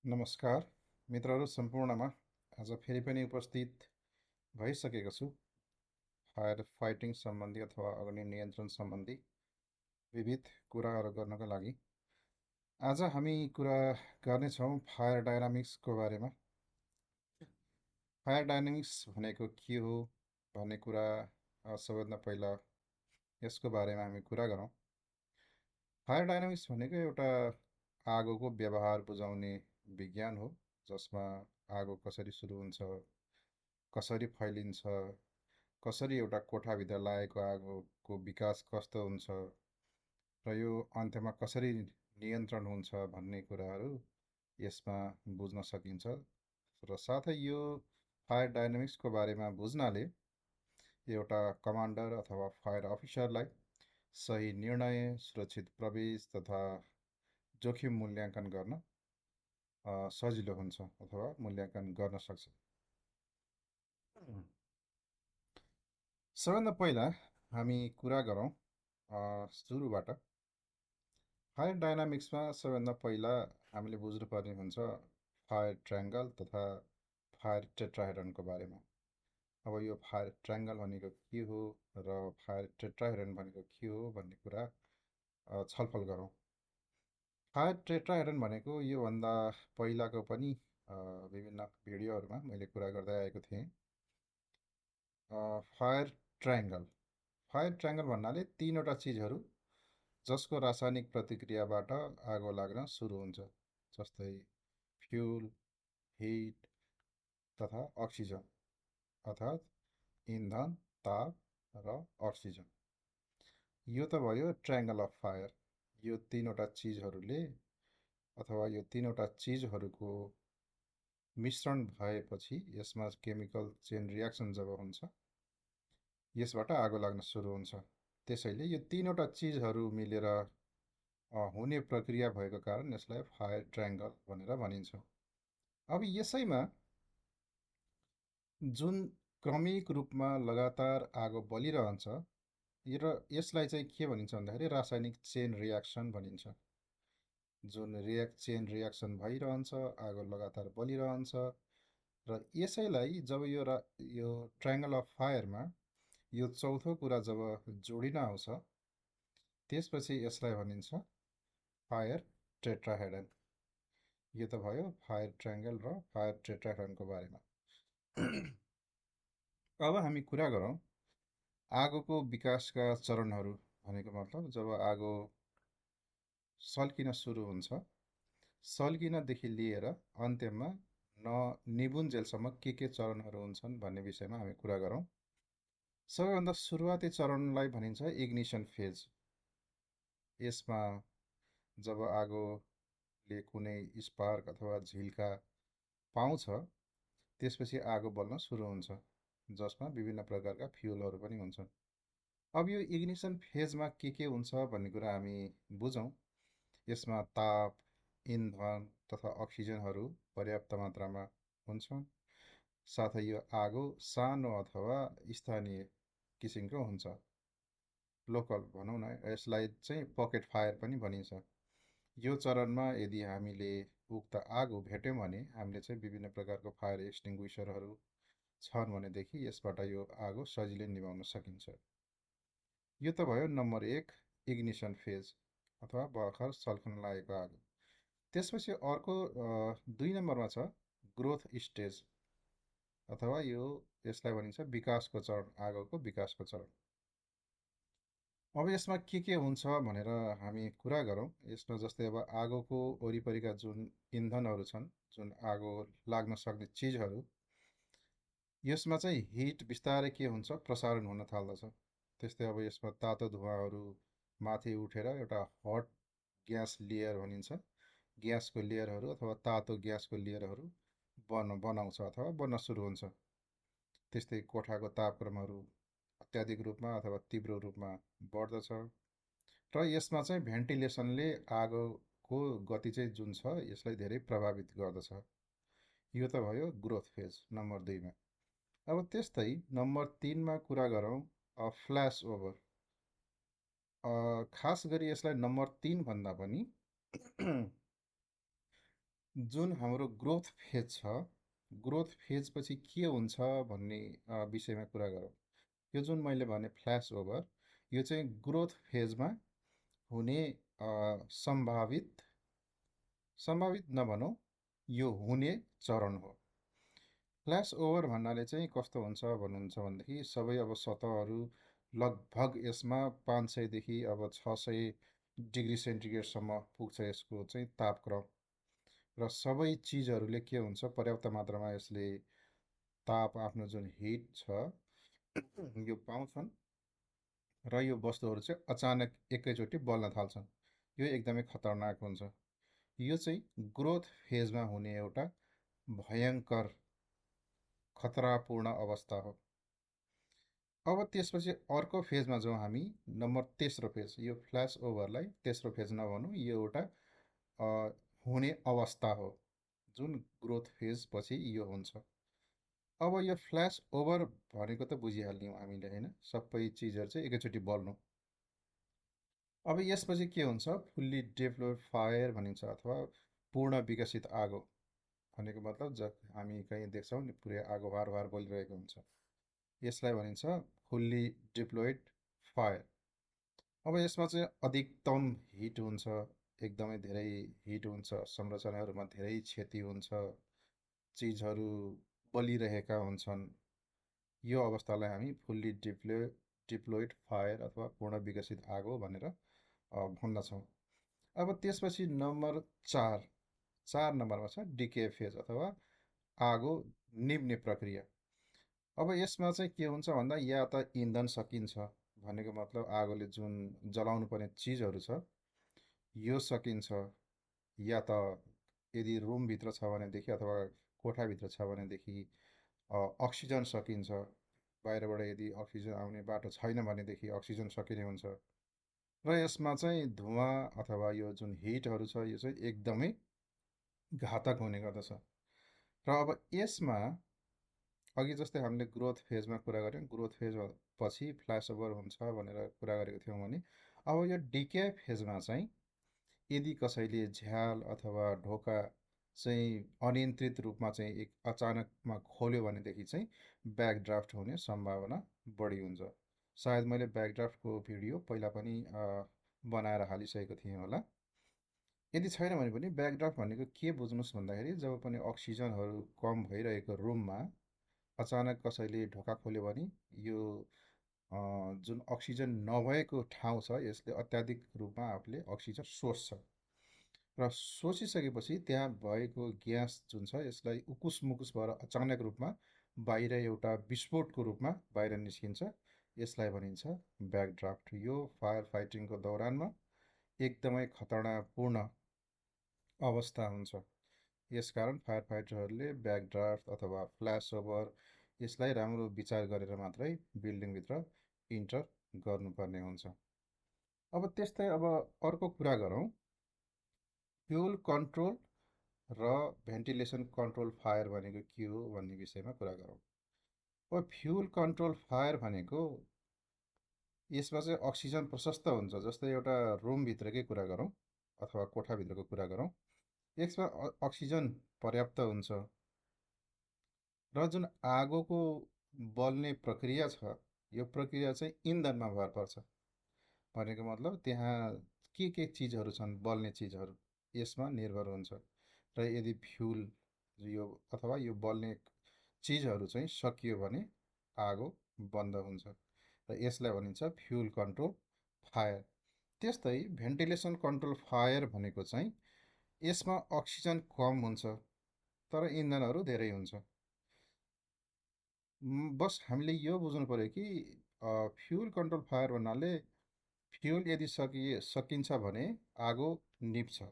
नमस्कार मित्रहरू सम्पूर्णमा आज फेरि पनि उपस्थित भइसकेको छु फायर फाइटिङ सम्बन्धी अथवा अग्नि नियन्त्रण सम्बन्धी विविध कुराहरू गर्नको लागि। आज हामी कुरा गर्नेछौँ फायर डाइनामिक्सको बारेमा। फायर डाइनामिक्स भनेको के हो भन्ने कुरा सबैभन्दा पहिला यसको बारेमा हामी कुरा गरौँ। फायर डाइनामिक्स भनेको एउटा आगोको व्यवहार बुझाउने विज्ञान हो, जसमा आगो कसरी सुरु हुन्छ, कसरी फैलिन्छ, कसरी एउटा कोठाभित्र लागेको आगोको विकास कस्तो हुन्छ र यो अन्त्यमा कसरी नियन्त्रण हुन्छ भन्ने कुराहरू यसमा बुझ्न सकिन्छ। र साथै यो फायर डाइनामिक्सको बारेमा बुझ्नाले एउटा कमान्डर अथवा फायर अफिसरलाई सही निर्णय, सुरक्षित प्रवेश तथा जोखिम मूल्याङ्कन गर्न सजिलो हुन्छ अथवा मूल्याङ्कन गर्न सक्छ। सबैभन्दा पहिला हामी कुरा गरौँ सुरुबाट। फायर डाइनामिक्समा सबैभन्दा पहिला हामीले बुझ्नुपर्ने हुन्छ फायर ट्रायङ्गल तथा फायर टेट्राहेड्रनको बारेमा। अब यो फायर ट्रायङ्गल भनेको के हो र फायर टेट्राहेड्रन भनेको के हो भन्ने कुरा छलफल गरौँ। फायर टेट्राहेड्रन भनेको योभन्दा पहिलाको पनि विभिन्न भिडियोहरूमा मैले कुरा गर्दै आएको थिएँ। फायर ट्रायङ्गल भन्नाले तीनवटा चिजहरू जसको रासायनिक प्रतिक्रियाबाट आगो लाग्न सुरु हुन्छ, जस्तै फ्युल, हिट तथा अक्सिजन, अर्थात् इन्धन, ताप र अक्सिजन। यो त भयो ट्रायङ्गल अफ फायर। यो तीनवटा चिजहरूले अथवा यो तीनवटा चिजहरूको मिश्रण भएपछि यसमा केमिकल चेन रियाक्सन जब हुन्छ, यसबाट आगो लाग्न सुरु हुन्छ। त्यसैले यो तीनवटा चिजहरू मिलेर हुने प्रक्रिया भएको कारण यसलाई फायर ट्रायङ्गल भनेर भनिन्छ। अब यसैमा जुन क्रमिक रूपमा लगातार आगो बलिरहन्छ र यसलाई चाहिँ के भनिन्छ भन्दाखेरि रासायनिक चेन रियाक्सन भनिन्छ। जुन चेन रियाक्सन भइरहन्छ, आगो लगातार बलिरहन्छ र यसैलाई जब यो ट्रायङ्गल अफ फायरमा यो चौथो कुरा जब जोडिन आउँछ, त्यसपछि यसलाई भनिन्छ फायर टेट्राहेड्रन। यो त भयो फायर ट्रायङ्गल र फायर टेट्राहेड्रनको बारेमा। अब हामी कुरा गरौँ आगोको विकासका चरणहरू। भनेको मतलब जब आगो सल्किन सुरु हुन्छ, सल्किनदेखि लिएर अन्त्यमा निबुन्जेलसम्म के चरणहरू हुन्छन् भन्ने विषयमा हामी कुरा गरौँ। सबैभन्दा सुरुवाती चरणलाई भनिन्छ इग्निसन फेज। यसमा जब आगोले कुनै स्पार्क अथवा झिल्का पाउँछ, त्यसपछि आगो बल्न सुरु हुन्छ, जसमा विभिन्न प्रकारका फ्युलहरू पनि हुन्छन्। अब यो इग्निसन फेजमा के हुन्छ भन्ने कुरा हामी बुझौँ। यसमा ताप, इन्धन तथा अक्सिजनहरू पर्याप्त मात्रामा हुन्छन्। साथै यो आगो सानो अथवा स्थानीय किसिमको हुन्छ, लोकल भनौँ न। यसलाई चाहिँ पकेट फायर पनि भनिन्छ। यो चरणमा यदि हामीले उक्त आगो भेट्यौँ भने हामीले चाहिँ विभिन्न प्रकारको फायर एक्सटिङ्ग्विसरहरू छन् भनेदेखि यसबाट यो आगो सजिलै निभाउन सकिन्छ। यो त भयो नम्बर 1 इग्निसन फेज अथवा भर्खर सल्कन लागेको आगो। त्यसपछि अर्को 2 नम्बरमा छ ग्रोथ स्टेज अथवा यसलाई भनिन्छ विकासको चरण, आगोको विकासको चरण। अब यसमा के हुन्छ भनेर हामी कुरा गरौँ। यसमा जस्तै अब आगोको वरिपरिका जुन इन्धनहरू छन्, जुन आगो लाग्न सक्ने चिजहरू, यसमा चाहिँ हिट बिस्तारै के हुन्छ प्रसारण हुन थाल्दछ। त्यस्तै अब यसमा तातो धुवाँहरू माथि उठेर एउटा हट ग्यास लेयर भनिन्छ, ग्यासको लेयरहरू अथवा तातो ग्यासको लेयरहरू बनाउँछ अथवा बन्न सुरु हुन्छ। त्यस्तै कोठाको तापक्रमहरू अत्याधिक रूपमा अथवा तीव्र रूपमा बढ्दछ र यसमा चाहिँ भेन्टिलेसनले आगोको गति चाहिँ जुन छ यसलाई धेरै प्रभावित गर्दछ। यो त भयो ग्रोथ फेज नम्बर 2मा। अब त्यस्तै नम्बर 3मा कुरा गरौँ फ्ल्यास ओभर। खास गरी यसलाई नम्बर 3 भन्दा पनि जुन हाम्रो ग्रोथ फेज छ, ग्रोथ फेजपछि के हुन्छ भन्ने विषयमा कुरा गरौँ। यो जुन मैले भने फ्ल्यास ओभर, यो चाहिँ ग्रोथ फेजमा हुने सम्भावित सम्भावित नभनौँ, यो हुने चरण हो। फ्ल्यास ओभर भन्नाले चाहिँ कस्तो हुन्छ भन्नुहुन्छ भनेदेखि सबै अब सतहहरू लगभग यसमा 500 देखि अब 600 डिग्री सेन्टिग्रेडसम्म पुग्छ यसको चाहिँ तापक्रम। र सबै चिजहरूले के हुन्छ, पर्याप्त मात्रामा यसले ताप, आफ्नो जुन हिट छ यो पाउँछन् र यो वस्तुहरू चाहिँ अचानक एकैचोटि बल्न थाल्छन्। यो एकदमै खतरनाक हुन्छ। यो चाहिँ ग्रोथ फेजमा हुने एउटा भयङ्कर खतरापूर्ण अवस्था हो। अब त्यसपछि अर्को फेजमा जाउँ हामी, नम्बर तेस्रो फेज। यो फ्ल्यास ओभरलाई तेस्रो फेज नभनौँ, यो एउटा अ, हुने अवस्था हो जुन ग्रोथ फेज पछि यो हुन्छ। अब यो फ्ल्यास ओभर भनेको त बुझिहाल्यौँ हामीले, होइन? सबै चिजहरू चाहिँ एकैचोटि बल्नु। अब यसपछि के हुन्छ, फुल्ली डेभलप्ड फायर भनिन्छ, अथवा पूर्ण विकसित आगो भनेको मतलब हामी कहीँ देख्छौँ नि पुरै आगो भार भार बलिरहेको हुन्छ, यसलाई भनिन्छ फुल्ली डिप्लोइड फायर। अब यसमा चाहिँ अधिकतम हिट हुन्छ, एकदमै धेरै हिट हुन्छ, संरचनाहरूमा धेरै क्षति हुन्छ, चिजहरू बलिरहेका हुन्छन्। यो अवस्थालाई हामी फुल्ली डिप्लोइड फायर अथवा पूर्ण विकसित आगो भनेर भन्दछौँ। अब त्यसपछि नम्बर 4 नम्बरमा छ डिके फेज अथवा आगो निभ्ने प्रक्रिया। अब यसमा चाहिँ के हुन्छ भन्दा, या त इन्धन सकिन्छ, भनेको मतलब आगोले जुन जलाउनु पर्ने चिजहरू छ यो सकिन्छ, या त यदि रुमभित्र छ भनेदेखि अथवा कोठाभित्र छ भनेदेखि अक्सिजन सकिन्छ। बाहिरबाट यदि अक्सिजन आउने बाटो छैन भनेदेखि अक्सिजन सकिने हुन्छ। र यसमा चाहिँ धुवा अथवा यो जुन हिटहरू छ यो चाहिँ एकदमै घातक हुने गर्दछ। र अब यसमा अघि जस्तै हामीले ग्रोथ फेजमा कुरा गऱ्यौँ, ग्रोथ फेज पछि फ्ल्यास ओभर हुन्छ भनेर कुरा गरेको थियौँ भने, अब यो डिके फेजमा चाहिँ यदि कसैले झ्याल अथवा ढोका चाहिँ अनियन्त्रित रूपमा चाहिँ एक अचानकमा खोल्यो भनेदेखि चाहिँ ब्याकड्राफ्ट हुने सम्भावना बढी हुन्छ। सायद मैले ब्याकड्राफ्टको भिडियो पहिला पनि बनाएर हालिसकेको थिएँ होला। यदि छैन भने पनि ब्याकड्राफ्ट भनेको के बुझ्नुहोस् भन्दाखेरि, जब पनि अक्सिजनहरू कम भइरहेको रुममा अचानक कसैले ढोका खोल्यो भने यो जुन अक्सिजन नभएको ठाउँ छ यसले अत्याधिक रूपमा आफूले अक्सिजन सोच्छ, र सोचिसकेपछि त्यहाँ भएको ग्यास जुन छ यसलाई उकुस मुकुस भएर अचानक रूपमा बाहिर एउटा विस्फोटको रूपमा बाहिर निस्किन्छ। यसलाई भनिन्छ ब्याकड्राफ्ट। यो फायर फाइटिङको दौरानमा एकदमै खतरापूर्ण अवस्था हुन्छ। यसकारण फायर फाइटरहरूले ब्याकड्राफ्ट अथवा फ्ल्यास ओभर यसलाई राम्रो विचार गरेर मात्रै बिल्डिङभित्र इन्टर गर्नुपर्ने हुन्छ। अब त्यस्तै अब अर्को कुरा गरौँ, फ्युल कन्ट्रोल र भेन्टिलेसन कन्ट्रोल फायर भनेको के हो भन्ने विषयमा कुरा गरौँ। अब फ्युल कन्ट्रोल फायर भनेको, यसमा चाहिँ अक्सिजन प्रशस्त हुन्छ। जस्तै एउटा रुमभित्रकै कुरा गरौँ अथवा कोठाभित्रको कुरा गरौँ, यसमा अक्सिजन पर्याप्त हुन्छ। र जुन आगोको बल्ने प्रक्रिया छ यो प्रक्रिया चाहिँ इन्धनमा भर पर्छ। भनेको मतलब त्यहाँ के चिजहरू छन् बल्ने चिजहरू यसमा निर्भर हुन्छ। र यदि फ्युल यो अथवा यो बल्ने चिजहरू चाहिँ सकियो भने आगो बन्द हुन्छ, र यसलाई भनिन्छ फ्युल कन्ट्रोल फायर। त्यस्तै भेन्टिलेसन कन्ट्रोल फायर भनेको चाहिँ यसमा अक्सिजन कम हुन्छ तर इन्धनहरू धेरै हुन्छ। बस हामीले यो बुझ्नु पऱ्यो कि फ्युल कन्ट्रोल फायर भन्नाले फ्युल यदि सकिन्छ भने आगो निप्छ,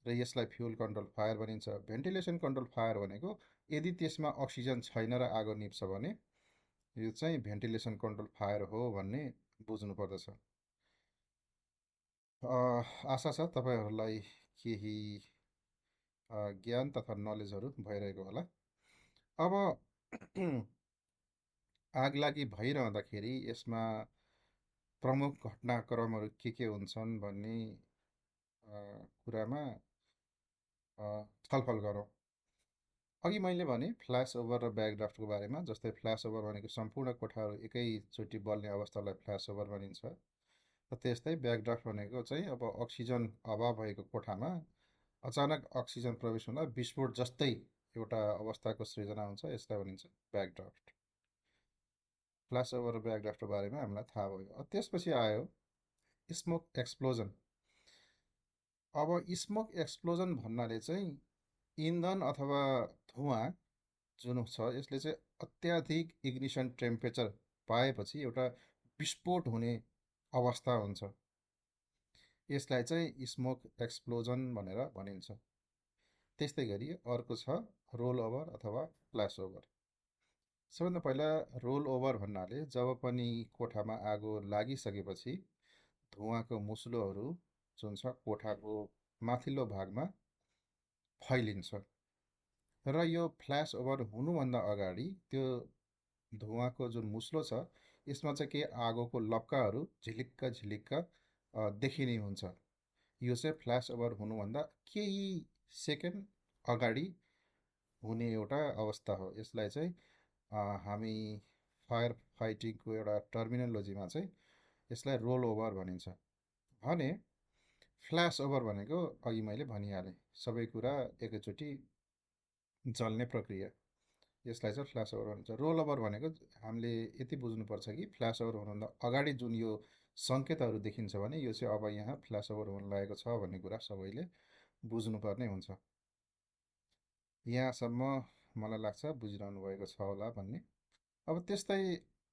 र यसलाई फ्युल कन्ट्रोल फायर भनिन्छ। भेन्टिलेसन कन्ट्रोल फायर भनेको यदि त्यसमा अक्सिजन छैन र आगो निप्छ भने यो चाहिँ भेन्टिलेसन कन्ट्रोल फायर हो भन्ने बुझ्नु पर्दछ। आशा छ तपाईँहरूलाई केही ज्ञान तथा नलेजहरू भइरहेको होला। अब आगलागी भइरहँदाखेरि यसमा प्रमुख घटनाक्रमहरू के हुन्छन् भन्ने कुरामा छलफल गरौँ। अघि मैले भने फ्ल्यास ओभर र ब्याकड्राफ्टको बारेमा, जस्तै फ्ल्यास ओभर भनेको सम्पूर्ण कोठाहरू एकैचोटि बल्ने अवस्थालाई फ्ल्यास ओभर भनिन्छ। र त्यस्तै ब्याकड्राफ्ट भनेको चाहिँ अब अक्सिजन अभाव भएको कोठामा अचानक अक्सिजन प्रवेश हुँदा विस्फोट जस्तै एउटा अवस्थाको सृजना हुन्छ, यसलाई भनिन्छ ब्याकड्राफ्ट। फ्ल्यास ओभर र ब्याकड्राफ्टको बारेमा हामीलाई थाहा भयो। त्यसपछि आयो स्मोक एक्सप्लोजन। अब स्मोक एक्सप्लोजन भन्नाले चाहिँ इन्धन अथवा धुवाँ जुन छ यसले चाहिँ अत्याधिक इग्निसन टेम्परेचर पाएपछि एउटा विस्फोट हुने अवस्था हुन्छ। यसलाई चाहिँ स्मोक एक्सप्लोजन भनेर भनिन्छ। त्यस्तै गरी अर्को छ रोल ओभर अथवा फ्ल्यास ओभर। सबभन्दा पहिला रोल ओभर भन्नाले जब पनि कोठामा आगो लागिसकेपछि धुवाँको मुस्लोहरू जुन छ कोठाको माथिल्लो भागमा फैलिन्छ। र यो फ्ल्यास ओभर हुनुभन्दा अगाडि त्यो धुवाँको जुन मुस्लो छ यसमा चाहिँ केही आगोको लप्काहरू झिलिक्क झिलिक्क देखिने हुन्छ। यो चाहिँ फ्ल्यास ओभर हुनुभन्दा केही सेकेन्ड अगाडि हुने एउटा अवस्था हो। यसलाई चाहिँ हामी फायर फाइटिङको एउटा टर्मिनोलोजीमा चाहिँ यसलाई रोल ओभर भनिन्छ। भने फ्ल्यास ओभर भनेको अघि मैले भनिहालेँ, सबै कुरा एकैचोटि जल्ने प्रक्रिया, यसलाई चाहिँ फ्ल्यास ओभर भनिन्छ। रोल ओभर भनेको हामीले यति बुझ्नुपर्छ कि फ्ल्यास ओभर हुनुभन्दा अगाडि जुन यो सङ्केतहरू देखिन्छ भने यो चाहिँ अब यहाँ फ्ल्यास ओभर हुन लागेको छ भन्ने कुरा सबैले बुझ्नुपर्ने हुन्छ। यहाँसम्म मलाई लाग्छ बुझिरहनु भएको छ होला भन्ने। अब त्यस्तै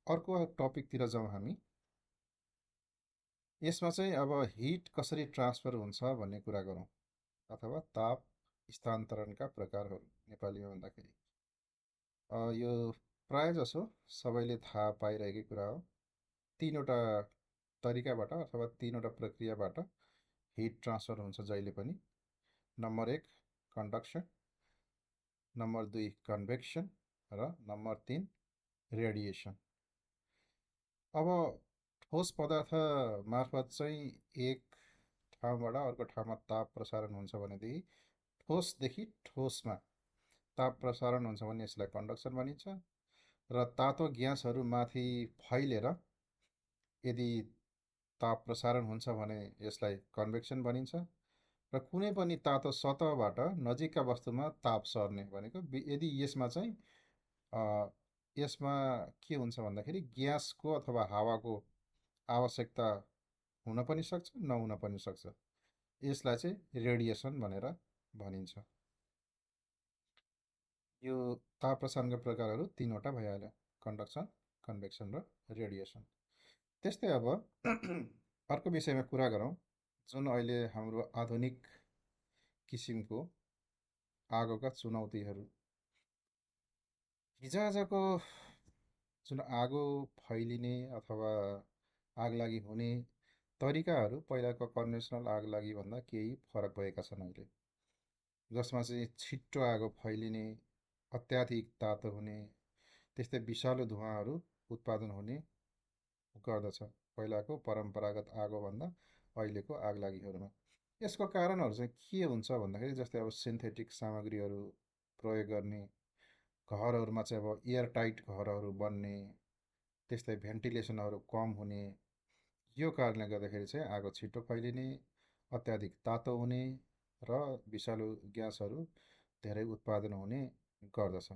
अर्को टपिकतिर जाउँ हामी। यसमा चाहिँ अब हिट कसरी ट्रान्सफर हुन्छ भन्ने कुरा गरौँ, अथवा ताप स्थानान्तरणका प्रकारहरू नेपालीमा भन्दाखेरि। यो प्रायःजसो सबैले थाहा पाइरहेकै कुरा हो। तिनवटा तरिकाबाट अथवा तिनवटा प्रक्रियाबाट हिट ट्रान्सफर हुन्छ जहिले पनि। नम्बर 1 कन्डक्सन, नम्बर 2 कन्भेक्सन र नम्बर 3 रेडिएसन। अब ठोस पदार्थ मार्फत चाहिँ एक ठाउँबाट अर्को ठाउँमा ताप प्रसारण हुन्छ भनेदेखि ठोसदेखि ठोसमा ताप प्रसारण हुन्छ भने यसलाई कन्डक्सन भनिन्छ। र तातो ग्यासहरू माथि फैलेर यदि ताप प्रसारण हुन्छ भने यसलाई कन्भेक्सन भनिन्छ। र कुनै पनि तातो सतहबाट नजिकका वस्तुमा ताप सर्ने भनेको यदि यसमा चाहिँ यसमा के हुन्छ भन्दाखेरि ग्यासको अथवा हावाको आवश्यकता हुन पनि सक्छ नहुन पनि सक्छ, यसलाई चाहिँ रेडिएसन भनेर भनिन्छ। यो ताप प्रसारणका प्रकारहरू तिनवटा भइहाल्यो, कन्डक्सन, कन्भेक्सन र रेडिएसन। त्यस्तै अब अर्को विषयमा कुरा गरौँ, जुन अहिले हाम्रो आधुनिक किसिमको आगोका चुनौतीहरू। हिजोआजको जुन आगो फैलिने अथवा आगलागी हुने तरिकाहरू पहिलाको कन्भेन्सनल आगलागीभन्दा केही फरक भएका छन् अहिले, जसमा चाहिँ छिट्टो आगो फैलिने, अत्याधिक तातो हुने, त्यस्तै विषालु धुवाँहरू उत्पादन हुने गर्दछ पहिलाको परम्परागत आगोभन्दा अहिलेको आगलागीहरूमा। यसको कारणहरू चाहिँ के हुन्छ भन्दाखेरि जस्तै अब सिन्थेटिक सामग्रीहरू प्रयोग गर्ने, घरहरूमा चाहिँ अब एयर टाइट घरहरू बन्ने, त्यस्तै भेन्टिलेसनहरू कम हुने, यो कारणले गर्दाखेरि चाहिँ आगो छिटो फैलिने, अत्याधिक तातो हुने र विषालु ग्यासहरू धेरै उत्पादन हुने गर्दछ।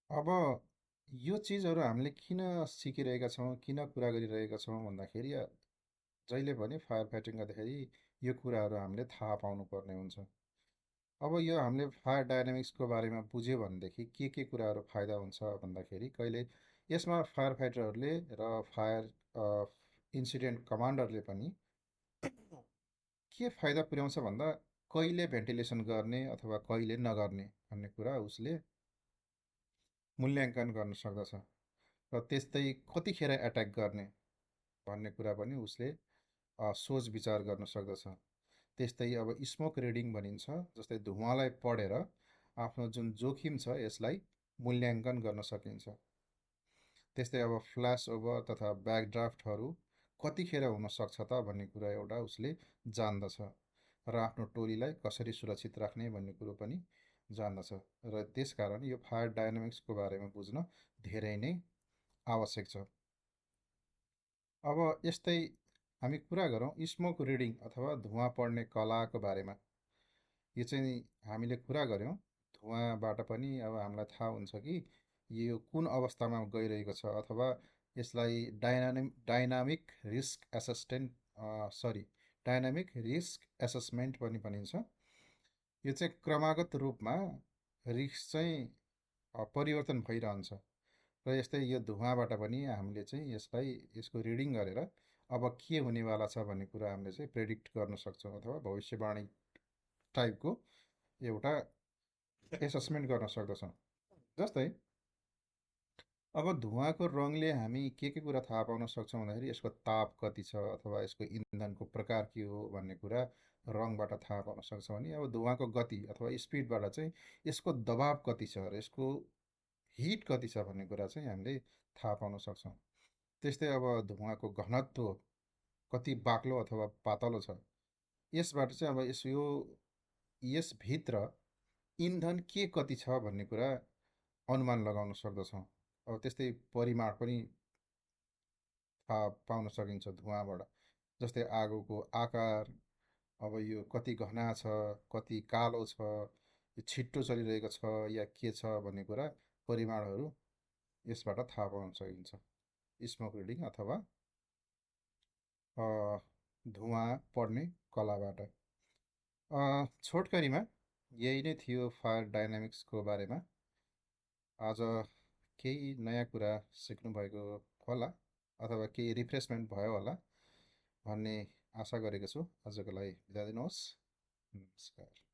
अब यो चिजहरू हामीले किन सिकिरहेका छौँ, किन कुरा गरिरहेका छौँ भन्दाखेरि जहिले पनि फायर फाइटिङ गर्दाखेरि यो कुराहरू हामीले थाहा पाउनुपर्ने हुन्छ। अब यो हामीले फायर डाइनामिक्सको बारेमा बुझ्यो भनेदेखि के कुराहरू फाइदा हुन्छ भन्दाखेरि कहिले यसमा फायर फाइटरहरूले र फायर इन्सिडेन्ट कमान्डरले पनि के फाइदा पुर्याउँछ भन्दा कहिले भेन्टिलेसन गर्ने अथवा कहिले नगर्ने भन्ने कुरा उसले मूल्याङ्कन गर्न सक्दछ। र त्यस्तै कतिखेर एट्याक गर्ने भन्ने कुरा पनि उसले सोच विचार गर्न सक्दछ। त्यस्तै अब स्मोक रिडिङ भनिन्छ, जस्तै धुवाँलाई पढेर आफ्नो जुन जोखिम छ यसलाई मूल्याङ्कन गर्न सकिन्छ। त्यस्तै अब फ्ल्यास ओभर तथा ब्याकड्राफ्टहरू कतिखेर हुन सक्छ त भन्ने कुरा एउटा उसले जान्दछ। र आफ्नो टोलीलाई कसरी सुरक्षित राख्ने भन्ने कुरो पनि जान्दछ। र त्यसकारण यो फायर डायनामिक्सको बारेमा बुझ्न धेरै नै आवश्यक छ। अब यस्तै हामी कुरा गरौँ स्मोक रिडिङ अथवा धुवाँ पढ्ने कलाको बारेमा। यो चाहिँ हामीले कुरा गऱ्यौँ, धुवाँबाट पनि अब हामीलाई थाहा हुन्छ कि यो कुन अवस्थामा गइरहेको छ, अथवा यसलाई dynamic risk dynamic risk assessment पनि भनिन्छ। यो चाहिँ क्रमागत रूपमा रिस्क चाहिँ परिवर्तन भइरहन्छ र यस्तै यो धुवाँबाट पनि हामीले चाहिँ यसको रिडिङ गरेर अब के हुनेवाला छ भन्ने कुरा हामीले चाहिँ प्रेडिक्ट गर्न सक्छौँ, अथवा भविष्यवाणी टाइपको एउटा एसेसमेन्ट गर्न सक्दछौँ। जस्तै अब धुवाँको रङले हामी के कुरा थाहा पाउन सक्छौँ भन्दाखेरि यसको ताप कति छ अथवा यसको इन्धनको प्रकार के हो भन्ने कुरा रङबाट थाहा पाउन सक्छौँ भने, अब धुवाँको गति अथवा स्पिडबाट चाहिँ यसको दबाव कति छ र यसको हिट कति छ भन्ने कुरा चाहिँ हामीले थाहा पाउन सक्छौँ। त्यस्तै अब धुवाँको घनत्व कति बाक्लो अथवा पातलो छ, यसबाट चाहिँ अब यसभित्र इन्धन के कति छ भन्ने कुरा अनुमान लगाउन सक्दछौँ। अब त्यस्तै परिमाण पनि थाहा पाउन सकिन्छ धुवाँबाट। जस्तै आगोको आकार, अब यो कति घना छ, कति कालो छ, यो छिट्टो चलिरहेको छ या के छ भन्ने कुरा परिमाणहरू यसबाट थाहा पाउन सकिन्छ स्मोक रिडिङ अथवा धुवाँ पढ्ने कलाबाट। छोटकरीमा यही नै थियो फायर डाइनामिक्सको बारेमा। आज केही नयाँ कुरा सिक्नुभएको होला अथवा केही रिफ्रेसमेन्ट भयो होला भन्ने आशा गरेको छु। आजको लागि बिदा दिनुहोस्। नमस्कार।